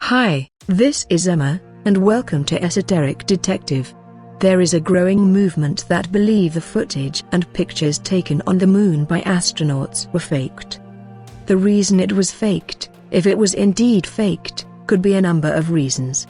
Hi, this is Emma, and welcome to Esoteric Detective. There is a growing movement that believe the footage and pictures taken on the moon by astronauts were faked. The reason it was faked, if it was indeed faked, could be a number of reasons.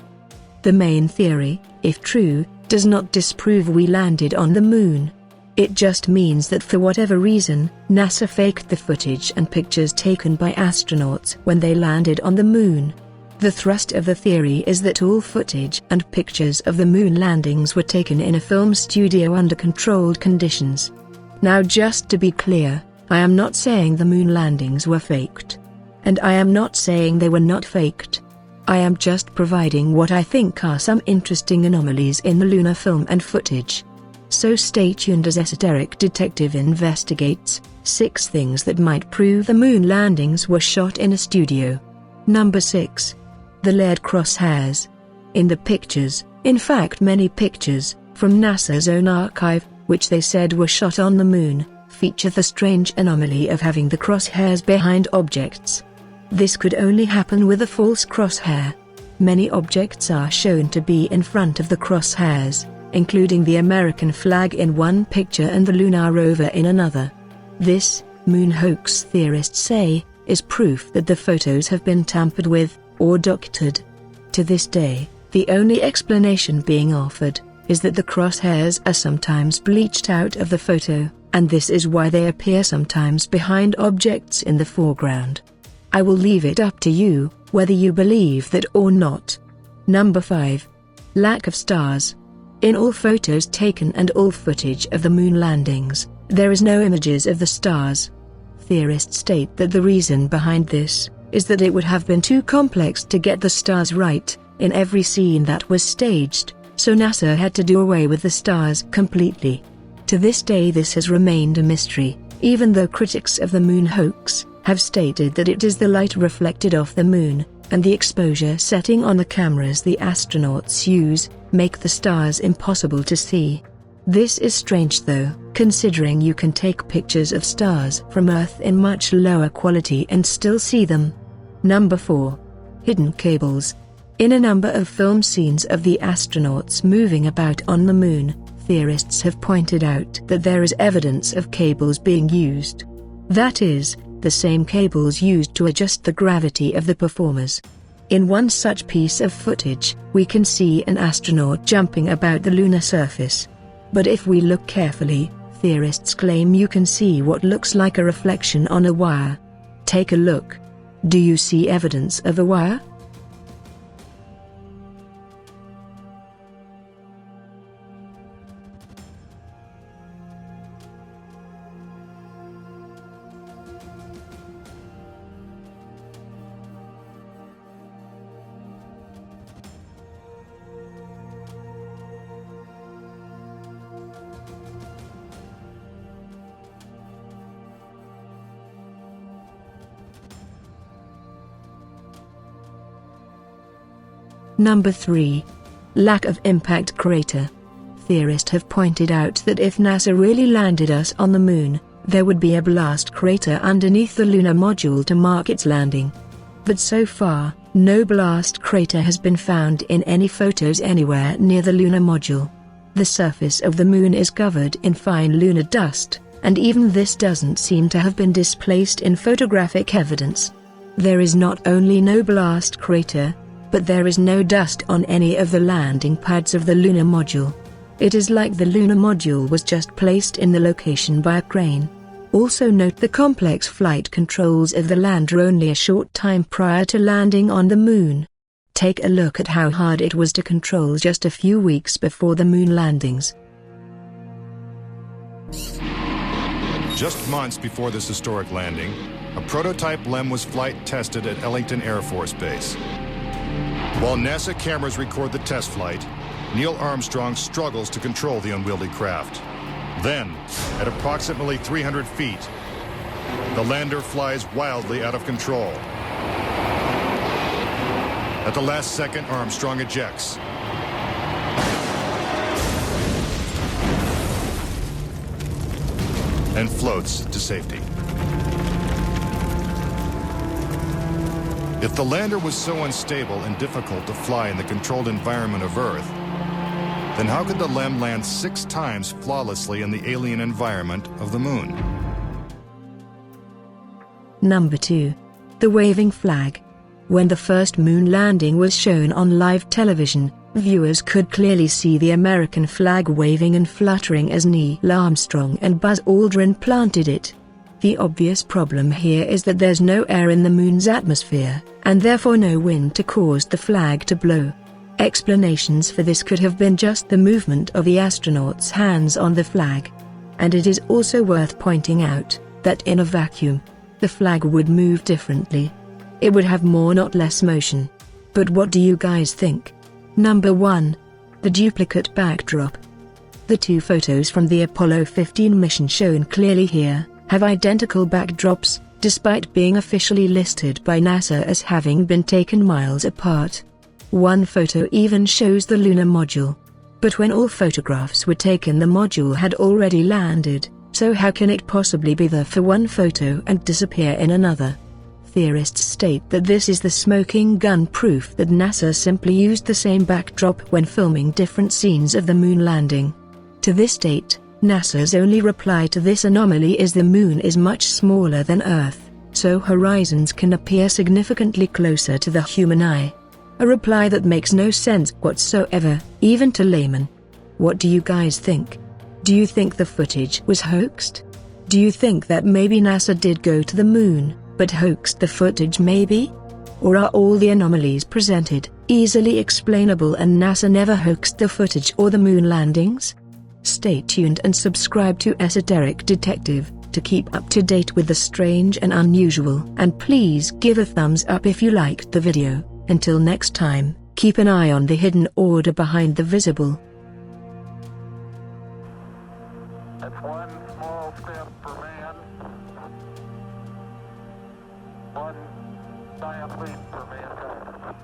The main theory, if true, does not disprove we landed on the moon. It just means that for whatever reason, NASA faked the footage and pictures taken by astronauts when they landed on the moon. The thrust of the theory is that all footage and pictures of the moon landings were taken in a film studio under controlled conditions. Now, just to be clear, I am not saying the moon landings were faked. And I am not saying they were not faked. I am just providing what I think are some interesting anomalies in the lunar film and footage. So stay tuned as Esoteric Detective investigates 6 things that might prove the moon landings were shot in a studio. Number 6. The layered crosshairs. In the pictures, in fact many pictures, from NASA's own archive, which they said were shot on the moon, feature the strange anomaly of having the crosshairs behind objects. This could only happen with a false crosshair. Many objects are shown to be in front of the crosshairs, including the American flag in one picture and the lunar rover in another. This, moon hoax theorists say, is proof that the photos have been tampered with, or doctored. To this day, the only explanation being offered is that the crosshairs are sometimes bleached out of the photo, and this is why they appear sometimes behind objects in the foreground. I will leave it up to you, whether you believe that or not. Number 5. Lack of stars. In all photos taken and all footage of the moon landings, there is no images of the stars. Theorists state that the reason behind this is that it would have been too complex to get the stars right in every scene that was staged, so NASA had to do away with the stars completely. To this day this has remained a mystery, even though critics of the moon hoax have stated that it is the light reflected off the moon, and the exposure setting on the cameras the astronauts use, make the stars impossible to see. This is strange though, considering you can take pictures of stars from Earth in much lower quality and still see them. Number 4. Hidden cables. In a number of film scenes of the astronauts moving about on the moon, theorists have pointed out that there is evidence of cables being used. That is, the same cables used to adjust the gravity of the performers. In one such piece of footage, we can see an astronaut jumping about the lunar surface. But if we look carefully, theorists claim you can see what looks like a reflection on a wire. Take a look. Do you see evidence of a wire? Number 3. Lack of impact crater. Theorists have pointed out that if NASA really landed us on the moon, there would be a blast crater underneath the lunar module to mark its landing. But so far, no blast crater has been found in any photos anywhere near the lunar module. The surface of the moon is covered in fine lunar dust, and even this doesn't seem to have been displaced in photographic evidence. There is not only no blast crater, but there is no dust on any of the landing pads of the lunar module. It is like the lunar module was just placed in the location by a crane. Also note the complex flight controls of the lander only a short time prior to landing on the moon. Take a look at how hard it was to control just a few weeks before the moon landings. Just months before this historic landing, a prototype LEM was flight tested at Ellington Air Force Base. While NASA cameras record the test flight, Neil Armstrong struggles to control the unwieldy craft. Then, at approximately 300 feet, the lander flies wildly out of control. At the last second, Armstrong ejects. And floats to safety. If the lander was so unstable and difficult to fly in the controlled environment of Earth, then how could the LEM land 6 times flawlessly in the alien environment of the Moon? Number 2. The waving flag. When the first moon landing was shown on live television, viewers could clearly see the American flag waving and fluttering as Neil Armstrong and Buzz Aldrin planted it. The obvious problem here is that there's no air in the moon's atmosphere, and therefore no wind to cause the flag to blow. Explanations for this could have been just the movement of the astronauts' hands on the flag. And it is also worth pointing out that in a vacuum, the flag would move differently. It would have more not less motion. But what do you guys think? Number 1. The duplicate backdrop. The 2 photos from the Apollo 15 mission shown clearly here have identical backdrops, despite being officially listed by NASA as having been taken miles apart. One photo even shows the lunar module. But when all photographs were taken, the module had already landed, so how can it possibly be there for one photo and disappear in another? Theorists state that this is the smoking gun proof that NASA simply used the same backdrop when filming different scenes of the moon landing. To this date, NASA's only reply to this anomaly is the moon is much smaller than Earth, so horizons can appear significantly closer to the human eye. A reply that makes no sense whatsoever, even to laymen. What do you guys think? Do you think the footage was hoaxed? Do you think that maybe NASA did go to the moon, but hoaxed the footage maybe? Or are all the anomalies presented easily explainable and NASA never hoaxed the footage or the moon landings? Stay tuned and subscribe to Esoteric Detective to keep up to date with the strange and unusual, and please give a thumbs up if you liked the video. Until next time, keep an eye on the hidden order behind the visible. That's one small step for man, one giant leap for mankind.